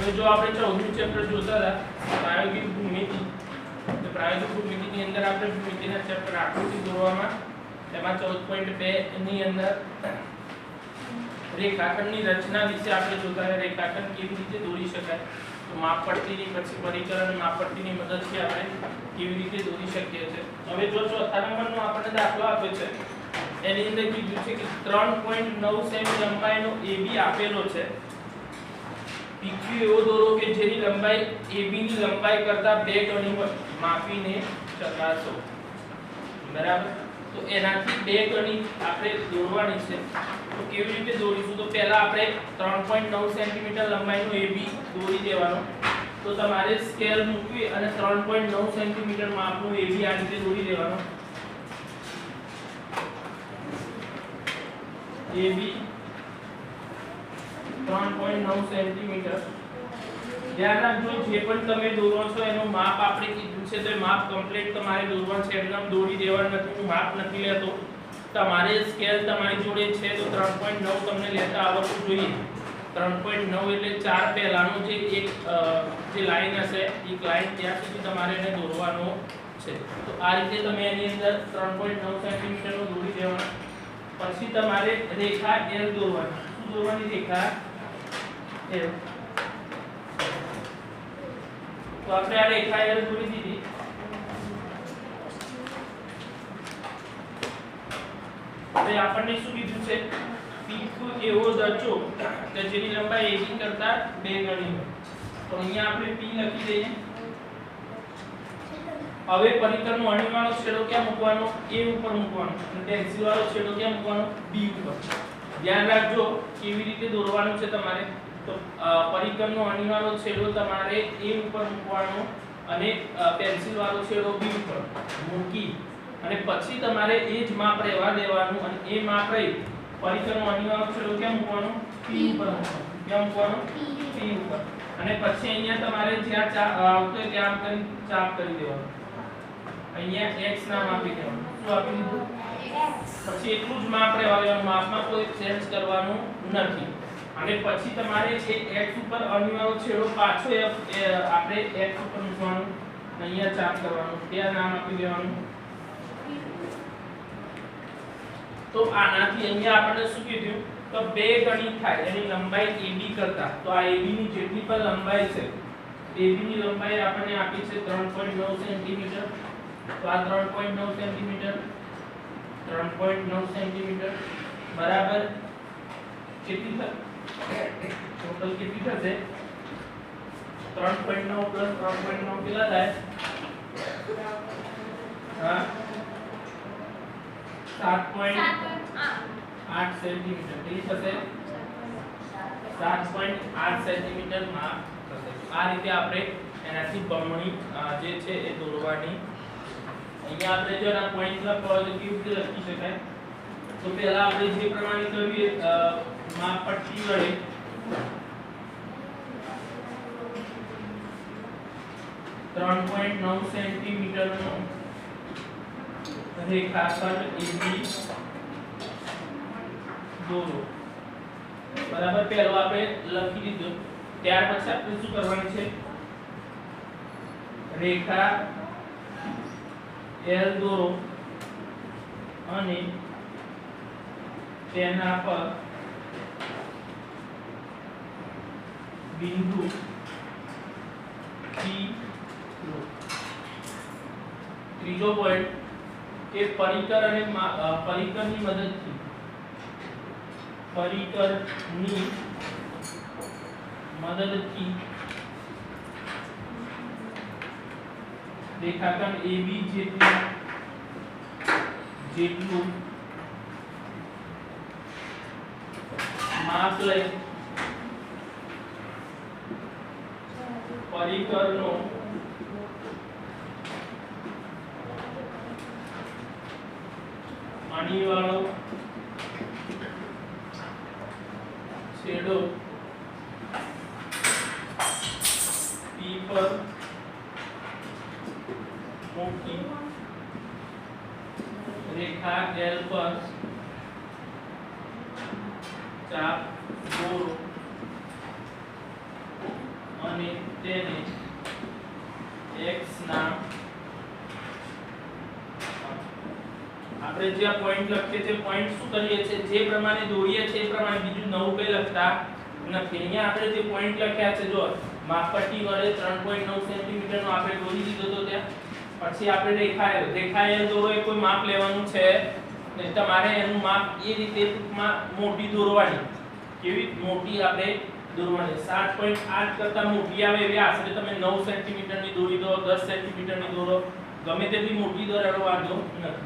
હવે જો આપણે 14મું ચેપ્ટર જોતા હતા પ્રાયોગિક ભૂમિતિ, તો પ્રાયોગિક ભૂમિતિની અંદર આપણે ભૂમિતિના ચેપ્ટર આકૃતિ દોરવામાં તેમાં 14.2 ની અંદર રેખાખંડની રચના વિશે આપણે જોતા હતા, રેખાખંડ કેવી રીતે દોરી શકાય, તો માપપટ્ટીની પછી પરિકર અને માપપટ્ટીની મદદથી આપણે કેવી રીતે દોરી શકીએ છીએ। હવે જો ચોથા નંબરનો આપણને દાખલો આપ્યો છે એની અંદર કીધું છે કે 3.9 સેમી લંબાઈનો AB આપેલો છે, PQ એવો દોરો કે જેની લંબાઈ AB ની લંબાઈ કરતા 2 ગણી માપીને ચકાસો, બરાબર। તો એનાથી 2 ગણી આપણે દોરવાની છે, તો કેવી રીતે દોરીશું? તો પહેલા આપણે 3.9 સેન્ટીમીટર લંબાઈનો AB દોરી દેવાનો, તો તમારે સ્કેલ મૂકવી અને 3.9 સેન્ટીમીટર માપનો AB આ રીતે દોરી દેવાનો। AB 3.9 centimetre. ધ્યાન રાખજો જે પણ તમે દોરો છો એનું માપ આપણે કીધું છે તો એ માપ કમ્પ્લીટ તમારે દોરવાનું છે, એમને દોરી દેવાનું નથી। હું માપ નથી લેતો, તમારે સ્કેલ તમારી જોડે છે તો 3.9 તમને લેતા આવડવું જોઈએ। 3.9 એટલે 4 પહેલાનો જે એક જે લાઈન હશે એક લાઈન ત્યાં સુધી તમારે એને દોરવાનો છે, તો આ રીતે તમે એની અંદર 3.9 સેન્ટીમીટર નો દોરી દેવાનો। પછી તમારે રેખા L દોરવાની, શું દોરવાની? રેખા L। તો આપણે આ રેખા L દોરી દીધી। હવે આપણને શું કીધું છે? PQ એવો દરજો કે જેની લંબાઈ AB કરતા 2 ગણી હોય, તો અહીંયા આપણે P લખી દઈએ। હવે પરિકરનો અણીવાળો છેડો ક્યાં મૂકવાનો? A ઉપર મૂકવાનો, અને પેન્સિલ વાળો છેડો ક્યાં મૂકવાનો? B ઉપર। ધ્યાન રાખજો કેવી રીતે દોરવાનું છે તમારે, તો પરિકરનો અણીવાળો છેડો તમારે A ઉપર મૂકવાનો અને પેન્સિલ વાળો છેડો B ઉપર મૂકી અને પછી તમારે એ જ માપ રહેવા દેવાનું, અને એ માપ રહી પરિકરનો અણીવાળો છેડો ક્યાં મૂકવાનો? P ઉપર મૂકવાનો। ક્યાં મૂકવાનો? P ઉપર। અને પછી અહીંયા તમારે જ્યાં આવતો હોય ત્યાં આમ કરી ચાપ કરી દેવાનું, અહીંયા x નામ આપી દેવાનું। શું આપી દીધું? પછી એટલું જ માપ રહેવા દેવાનું, માપમાં કોઈ ચેન્જ કરવાનું નથી। અને પછી તમારે જે x ઉપર અણીવાળો છેડો પાછો આપણે x ઉપર મૂકવાનું, અહીંયા ચાપ કરવાનું, ત્યાં નામ આપી દેવાનું। તો આનાથી અહીંયા આપણને શું કીધું? તો 2 ગણી થાય એની લંબાઈ AB કરતા, તો આ AB ની જેટલી પણ લંબાઈ છે, AB ની લંબાઈ આપણને આપી છે 3.9 સેન્ટીમીટર, તો આ 3.9 સેન્ટીમીટર 3.9 સેન્ટીમીટર બરાબર કેટલી થશે? ટોટલ કેટલી થશે? 3.9 + 3.9 કેટલા થાય? હા 7.8 સેન્ટીમીટર કેટલી થશે? 7.8 સેન્ટીમીટર માપ થશે। આ રીતે આપણે એનાથી બમણી જે છે એ દોરવાની। અહીંયા આપણે જો આ પોઈન્ટ લખવા હોય તો કેવી રીતે લખી શકાય? તો પહેલા આપણે જે પ્રમાણે કરીએ માપપટ્ટી વડે .9 સેન્ટીમીટર નો રેખાખંડ AB દોરો, બરાબર। પહેલો આપણે લખી દીધું, ત્યાર પછી આપણે શું કરવાનું છે? રેખા L દોરો અને તેના પર બિંદુ P લો। ત્રીજો પોઈન્ટ કે પરિકર અને પરિકરની મદદથી રેખાખંડ AB જેટલું માપ લઈ પરિકરનો અણીવાળો છેડો P પર મૂકી રેખા L પર ચાપ દોરો અને તેને x ના આપણે જે પોઈન્ટ લખીએ છે પોઈન્ટ શું કરીએ છે જે પ્રમાણે દોરીએ છે એ પ્રમાણે બીજું નવું કંઈ લખતા નથી. અહીંયા આપણે જે પોઈન્ટ લખ્યા છે જો માપપટ્ટી વડે 3.9 સેન્ટીમીટર નો આપણે દોરી દીધો તો ત્યાં પછી આપણે રેખા L દોરો એ કોઈ માપ લેવાનું છે ને તમારે એનું માપ એ રીતે ટૂંકમાં મોટી દોરવાની. કેવી મોટી આપણે દોરવાની 7.8 કરતા મોટી આવે એવી આશરે તમે 9 સેન્ટીમીટર ની દોરી દો 10 સેન્ટીમીટર ની દોરો ગમે તેટલી મોટી દોરવાનો વાંધો નથી.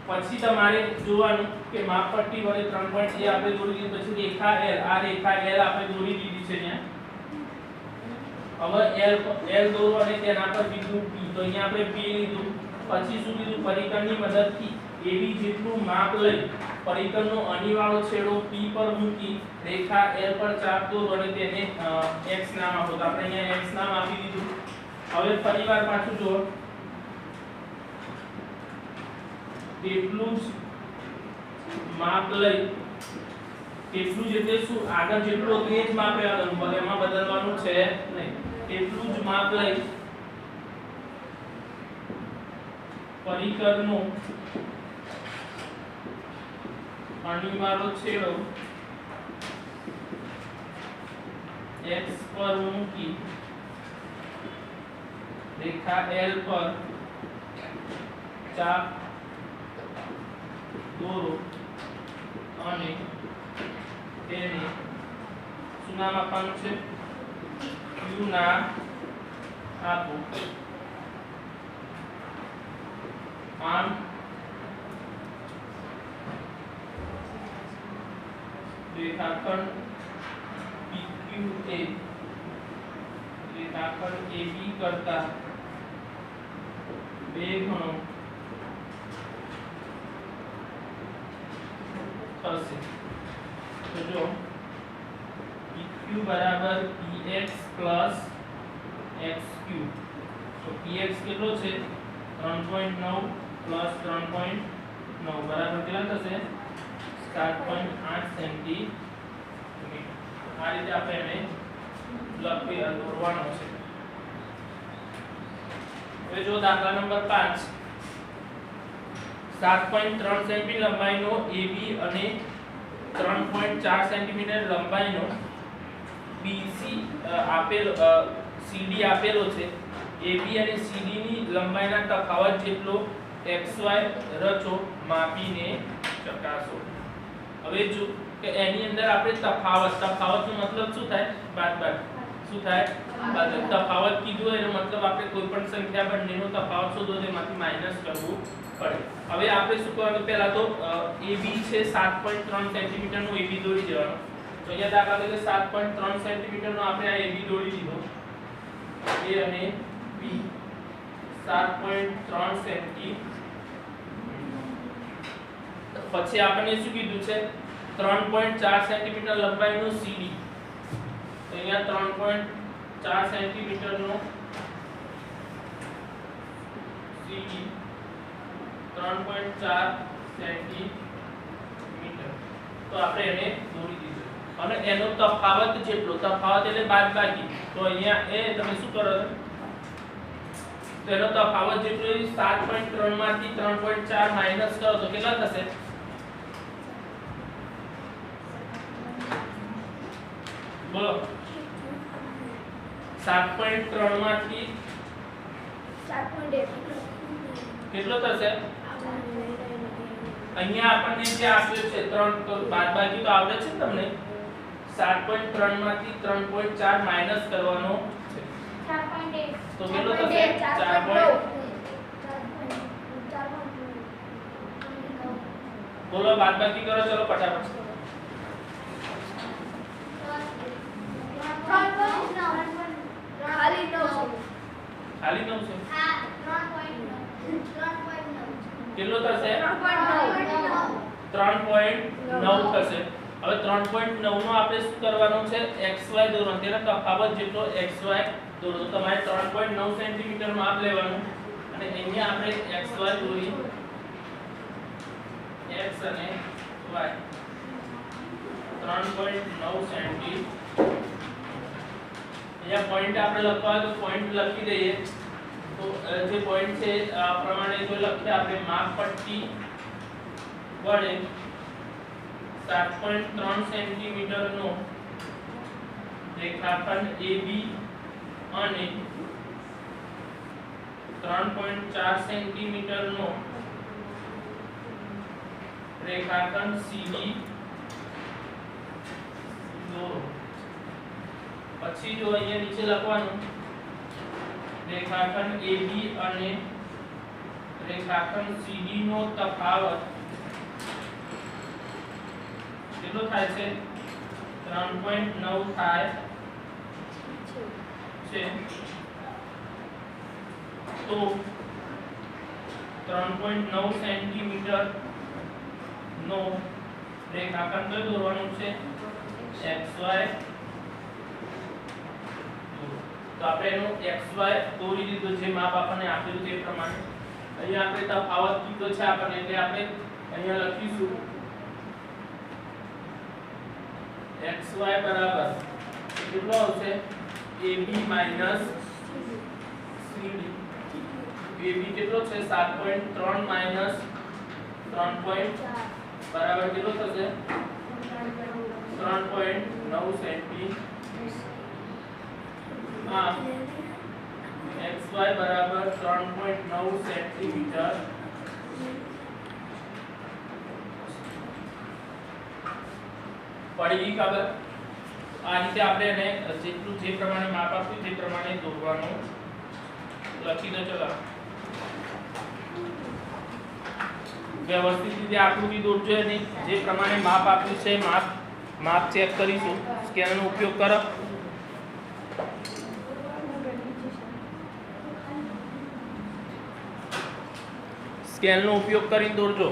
પછી તમારે જોવાનું કે માપપટ્ટી વડે 3.8 આપણે દોરી દીધી પછી રેખા L આ રેખા L આપણે દોરી દીધી છે ત્યાં. હવે L દોરો અને તેના પર બિંદુ P તો અહીંયા આપણે P લીધું. પછી શું લીધું પરિકરની મદદથી AB જેટલું માપ લઈ પરિકરનો અણીવાળો છેડો P પર મૂકી રેખા L પર ચાપ દોરો અને તેને x નામ આપો. તો આપણે અહીંયા x નામ આપી દીધું. હવે ફરીવાર પાછું જો તેટલું જ માપ લઈ તેટલું જ એટલે શું આગળ જેટલું હતું એ જ માપ લેવાનું એમાં બદલવાનું છે નહીં. તેટલું જ માપ લઈ પરિકરનો અણીવાળો છેડો x પર મૂકી રેખા L પર ચાપ દોરો અને તેને શું નામ આપવાનું છે q નામ આપો. આમ રેખાખંડ PQ એ રેખાખંડ AB કરતા 2 ગણો થશે. તો જો PQ બરાબર PX પ્લસ XQ તો PX કેટલો છે 3.9 પ્લસ 3.9 બરાબર કેટલા થશે 7.8 સેન્ટીમીટર. આ રીતે આપણે એને લખી દોરવાનો છે. હવે જો દાખલા નંબર 5 7.3 સેમી લંબાઈનો AB અને 3.4 સેન્ટીમીટર લંબાઈનો BC આપેલ CD આપેલો છે. AB અને CD ની લંબાઈના તફાવત જેટલો XY રચો માપીને ચકાસો. હવે જો કે એની અંદર આપણે તફાવતનો મતલબ શું થાય બાદબાકી શું થાય તફાવત કીધું એનો મતલબ આપણે કોઈ પણ સંખ્યા બંનેનો તફાવત શોધો તેમાંથી માઈનસ કરવું પડે. હવે આપણે શું કરવાનું પહેલા તો AB છે 7.3 સેન્ટીમીટર નો AB દોરી દેવાનો. તો અહીંયા દાખલા તરીકે 7.3 સેન્ટીમીટર નો આપણે આ AB દોરી દીધો. A અને B 7.3 સેન્ટીમીટર. પછી આપણને શું કીધું છે 3.4 સેન્ટીમીટર લંબાઈનો CD. તો અહીંયા 3.4 સેન્ટીમીટર નો CD 3.4 સેન્ટીમીટર તો આપણે એને દોરી દીધું. અને એનો તફાવત જેટલો તફાવત એટલે બાદબાકી. તો અહીંયા એ તમે શું કરો તો એનો તફાવત જેટલો 7.3 માંથી 3.4 માઈનસ કરો તો કેટલા થશે બોલો 7.3 માંથી 7.8 કેટલો થશે અહીંયા આપણને જે આપ્યું છે 3 તો બાદબાકી તો આવડે છે ને તમને 7.3 માંથી 3.4 માઈનસ કરવાનો છે 4.8 તો કેટલો થશે 4. બોલો બાદબાકી કરો ચલો ફટાફટ ખાલી 9 ખાલી 9 છે હા 3.9 કેટલો થશે 3.9 થશે. હવે 3.9 નો આપણે શું કરવાનું છે xy દોરવાનું તેનો તફાવત જેટલો xy દોરો. તો તમારે 3.9 સેન્ટીમીટર માપ લેવાનું અને અહીંયા આપણે xy દોરી x અને y 3.9 સેન્ટીમીટર અહીંયા પોઈન્ટ આપણે લખવા હોય તો પોઈન્ટ લખી દઈએ તો જે પોઈન્ટ છે આ પ્રમાણે જો લખીએ આપણે માપપટ્ટી વડે 7.3 સેન્ટીમીટર નો રેખાખંડ AB અને 3.4 સેન્ટીમીટર નો રેખાખંડ CD દોરો. પછી જો અહીંયા નીચે લખવાનું રેખાખંડ AB અને રેખાખંડ CD નો તફાવત કેટલો થાય છે 3.9 થાય છે. તો 3.9 સેન્ટીમીટર નો રેખાખંડ દોરવાનું છે XY. તો આપણે એનો XY દોરી દીધો જે માપ આપણને આપેલું તે પ્રમાણે. અહીંયા આપણે તફાવત કીધો છે આપણને એટલે આપણે અહીંયા લખીશું XY બરાબર કેટલો આવશે AB માઈનસ CD. AB કેટલો છે 7.3 માઈનસ 3. બરાબર કેટલો થશે 3.9 સેન્ટી. હા XY બરાબર 3.9 સેન્ટીમીટર. પડી ગઈ ખબર. આ રીતે આપણે એને જેટલું જે પ્રમાણે માપ આપ્યું તે પ્રમાણે દોરવાનું લખી દો. ચલો વ્યવસ્થિત રીતે આકૃતિ દોરજો અને જે પ્રમાણે માપ આપ્યું છે માપ ચેક કરીશું. સ્કેલનો ઉપયોગ કરો. સ્કેલનો ઉપયોગ કરીને દોરજો.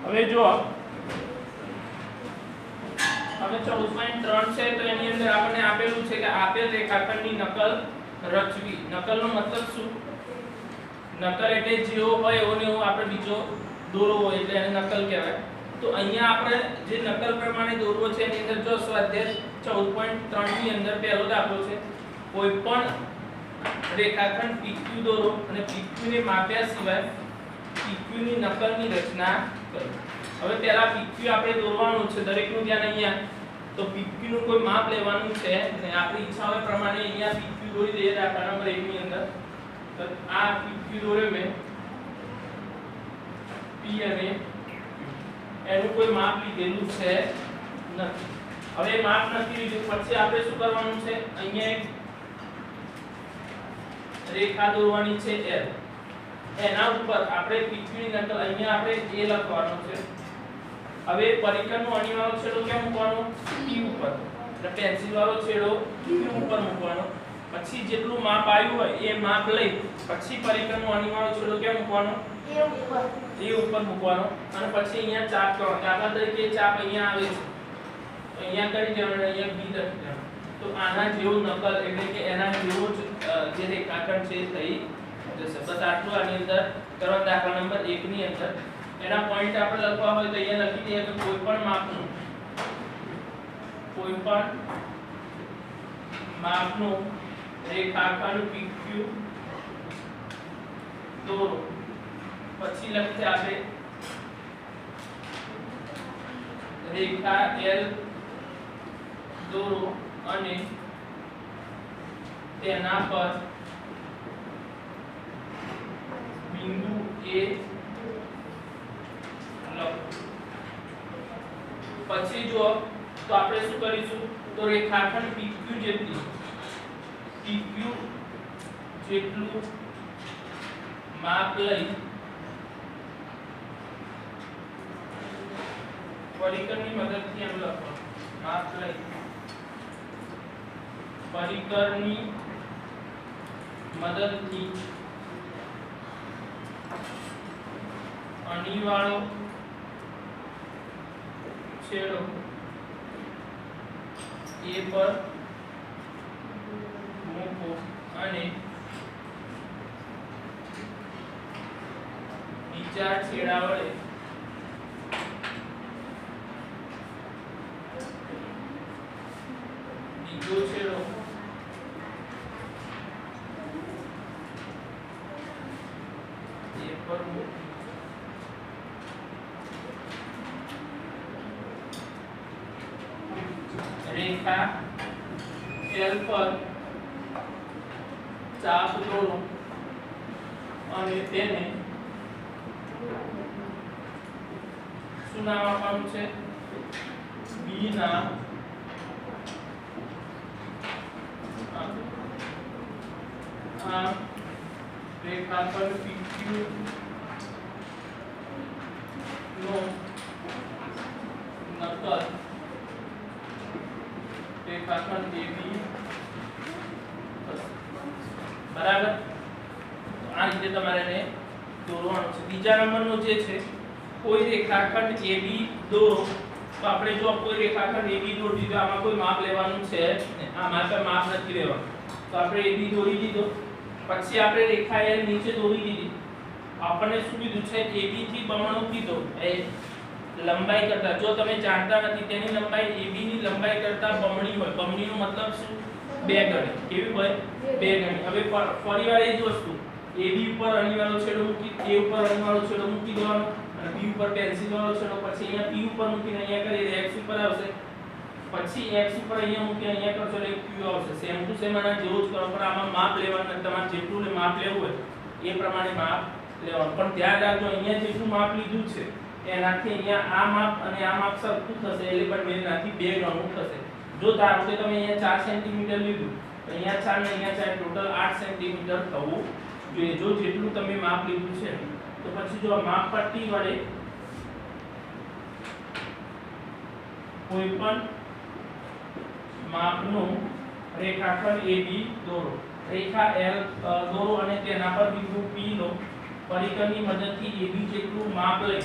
હવે જો હવે 14.3 છે તો એની અંદર આપણને આપેલું છે કે આપેલ રેખાખંડની નકલ રચવી. નકલનો મતલબ શું? નકલ એટલે જેવો હોય એવો ને એવો આપણે બીજો દોરવો હોય એટલે એને નકલ કહેવાય. તો અહીંયા આપણે જે નકલ પ્રમાણે દોરવો છે એની અંદર જો સ્વાધ્યાય 14.3 ની અંદર પહેલો દાખલો છે કોઈ પણ રેખાખંડ PQ દોરો અને PQ ને માપ્યા સિવાય PQ ની નકલની રચના કરો. હવે પહેલા PQ આપણે દોરવાનું છે. દરેકનું ધ્યાન અહીંયા. તો PQ નું કોઈ માપ લેવાનું છે અને આપણી ઈચ્છા હોય પ્રમાણે અહીંયા PQ દોરી દઈએ દાખલા નંબર 1 ની અંદર. તો આ PQ દોર્યો મેં P અને Q. એનું કોઈ માપ લીધેલું છે નથી. હવે માપ નથી લીધું પછી આપણે શું કરવાનું છે? અહીંયા એક રેખા દોરવાની છે L. એના ઉપર આપણે PQ ની નકલ અહીંયા આપણે A લખવાનું છે. હવે પરિકરનો અણીવાળો છેડો ક્યાં મૂકવાનો? P ઉપર. એટલે પેન્સિલ વાળો છેડો Q ઉપર મૂકવાનો. પછી જેટલું માપ આવ્યું હોય એ માપ લઈ પછી પરિકરનો અણીવાળો છેડો ક્યાં મૂકવાનો? A ઉપર મૂકવાનો. અને પછી અહીંયા ચાપ કરવાનો. દાખલા તરીકે ચાપ અહીંયા આવે છે. તો અહીંયા કરી દેવાનું, અહીંયા B લખી દેવાનું. તો આના જેવું નકલ એટલે કે એના જેવો જે રેખાખંડ છે થઈ જશે. બસ આટલું આની અંદર કરવાનો. દાખલા નંબર 1 ની અંદર એના પોઈન્ટ આપણે લખવા હોય તો અહીંયા લખી દઈએ કે કોઈ પણ માપનું રેખાખંડ PQ દોરો. પછી લખીએ આપણે રેખા L દોરો અને તેના પર બિંદુ A લખો. પછી જો તો આપણે શું કરીશું? તો રેખાખંડ PQ જેટલું માપ લઈ પરિકરની મદદથી એમ લખો. માપ લઈ પરિકરની મદદથી અણીવાળો છેડો A પર મૂકો અને બીજા છેડા વડે બીજો છેડો એ પર મૂકી રેખા L પર ચાપ દોરો અને તેને શું નામ આપવાનું છે B ના આ રેખાખંડ PQ નો નકલ રેખાખંડ AB બરાબર. આ રીતે તમારે એને દોરવાનું છે. બીજા નંબરનો જે છે કોઈ રેખાખંડ AB દોરો તો આપણે જો કોઈ રેખાખંડ AB દોરી દીધો આમાં કોઈ માપ લેવાનું છે આમાં પર માપ નથી લેવાનું તો આપણે AB દોરી દીધો પછી આપણે રેખા L નીચે દોરી દીધી આપણને શું કીધું છે AB થી બમણું કીધો એ લંબાઈ કરતા જો તમે જાણતા નથી તેની લંબાઈ AB ની લંબાઈ કરતા બમણી હોય બમણીનો મતલબ શું બે ગણી કેવી હોય બે ગણી. હવે ફરીવાર એ જ વસ્તુ AB ઉપર અણીવાળો છેડો મૂકી A ઉપર અણીવાળો છેડો મૂકી દેવાનો અને B ઉપર પેન્સિલ વાળો છેડો પછી અહીંયા P ઉપર મૂકીને અહીંયા કરીએ X ઉપર આવશે પછી X ઉપર અહીંયા મૂકી અહીંયા કરશો એટલે Q આવશે. સેમ ટુ સેમ આના જેવું જ કરો પણ આમાં માપ લેવાનું તમારે જેટલું માપ લેવું હોય એ પ્રમાણે માપ લેવાનું પણ ધ્યાન રાખજો અહીંયા જેટલું માપ લીધું છે એનાથી અહીંયા આ માપ અને આ માપ સરખું થશે એટલે પણ બેનાથી બે ગણું થશે. જો ધારો કે તમે અહીંયા 4 સેન્ટીમીટર લીધું તો અહીંયા 4 ને અહીંયા 4 ટોટલ 8 સેન્ટીમીટર થવું જોઈએ. જો જેટલું તમે માપ લીધું છે તો પછી જો માપ પટ્ટી વડે કોઈ પણ માપનું રેખાખંડ AB દોરો રેખા L દોરો અને તેના પર બિંદુ P લો પરિકરની મદદથી AB જેટલું માપ લઈ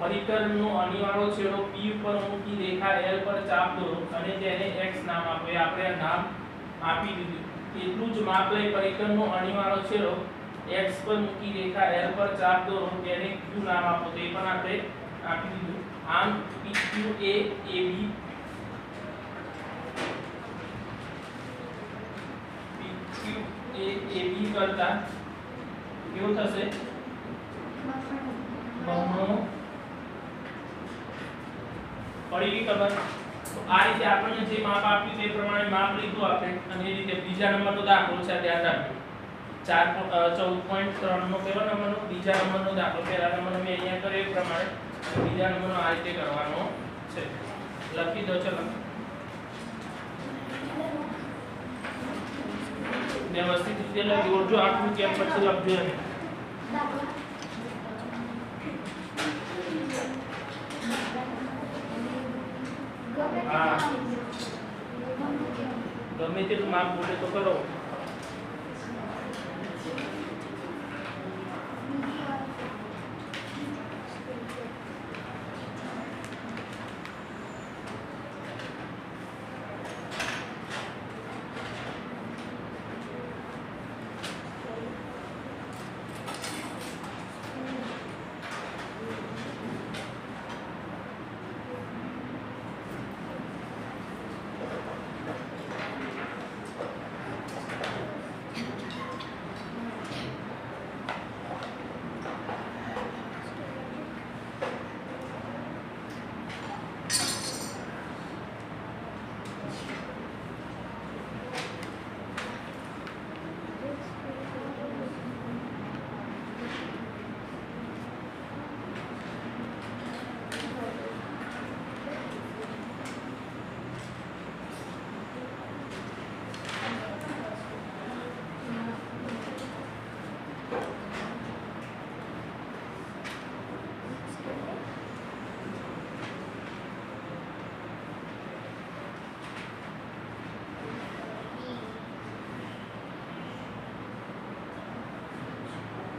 પરિકરનો અણીવાળો છેડો P ઉપર મૂકી રેખા L પર ચાપ દોરો અને તેને X નામ આપો. આપણે આ નામ આપી દીધું. એટલું જ માપ લઈ પરિકરનો અણીવાળો છેડો X પર મૂકી રેખા L પર ચાપ દોરો તેને Q નામ આપો. તો એ પણ આપણે આપી દીધું. આમ PQ એ AB AB કરતા કેવું થશે બમણો પડી ખબર. તો આ રીતે આપણને જે માપ આપ્યું તે પ્રમાણે માપ લીધું આપણે અને એ રીતે બીજા નંબરનો દાખલો છે ધ્યાન રાખજો 14.3 નો પહેલો નંબરનો બીજા નંબરનો દાખલો પહેલા નંબરનો મેં અહીંયા કર્યો એ પ્રમાણે બીજા નંબરનો આ રીતે કરવાનો છે. લખી દો ચલો વ્યવસ્થિત રીતે લખજો આખું કેમ પછી લખજો એમ. હા ગમે તેટલું માપ બોલે તો કરો.